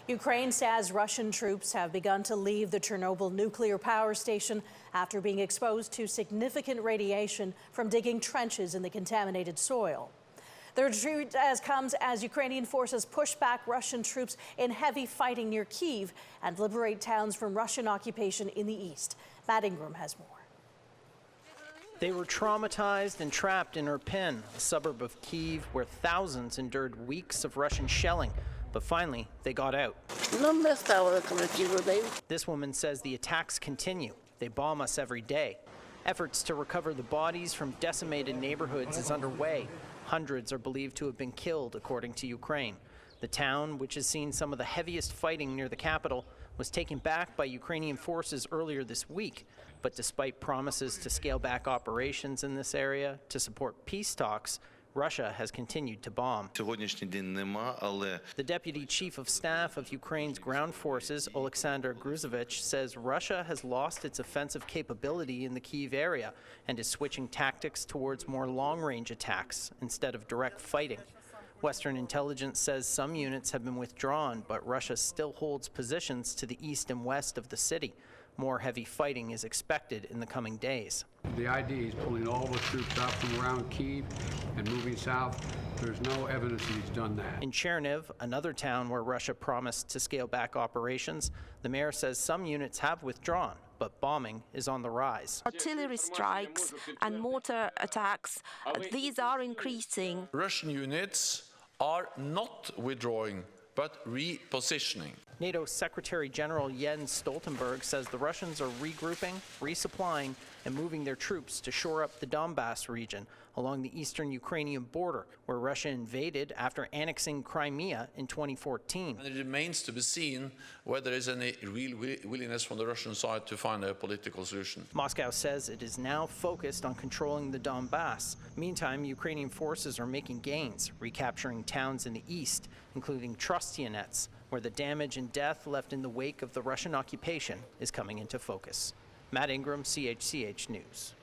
Ukraine says Russian troops have begun to leave the Chernobyl Nuclear Power Station after being exposed to significant radiation from digging trenches in the contaminated soil. The retreat comes as Ukrainian forces push back Russian troops in heavy fighting near Kyiv and liberate towns from Russian occupation in the east. Matt Ingram has more. They were traumatized and trapped in Irpin, a suburb of Kyiv where thousands endured weeks of Russian shelling. But finally, they got out. This woman says the attacks continue. They bomb us every day. Efforts to recover the bodies from decimated neighborhoods is underway. Hundreds are believed to have been killed, according to Ukraine. The town, which has seen some of the heaviest fighting near the capital, was taken back by Ukrainian forces earlier this week. But despite promises to scale back operations in this area to support peace talks, Russia has continued to bomb. The deputy chief of staff of Ukraine's ground forces, Oleksandr Gruzevich, says Russia has lost its offensive capability in the Kyiv area and is switching tactics towards more long-range attacks instead of direct fighting. Western intelligence says some units have been withdrawn, but Russia still holds positions to the east and west of the city. More heavy fighting is expected in the coming days. The idea is pulling all the troops out from around Kyiv and moving south. There's no evidence that he's done that. In Chernobyl, another town where Russia promised to scale back operations, the mayor says some units have withdrawn, but bombing is on the rise. Artillery strikes and mortar attacks, these are increasing. Russian units are not withdrawing, but repositioning. NATO Secretary General Jens Stoltenberg says the Russians are regrouping, resupplying, and moving their troops to shore up the Donbass region along the eastern Ukrainian border, where Russia invaded after annexing Crimea in 2014. And it remains to be seen whether there is any real willingness from the Russian side to find a political solution. Moscow says it is now focused on controlling the Donbass. Meantime, Ukrainian forces are making gains, recapturing towns in the east, including Trostianets, where the damage and death left in the wake of the Russian occupation is coming into focus. Matt Ingram, CHCH News.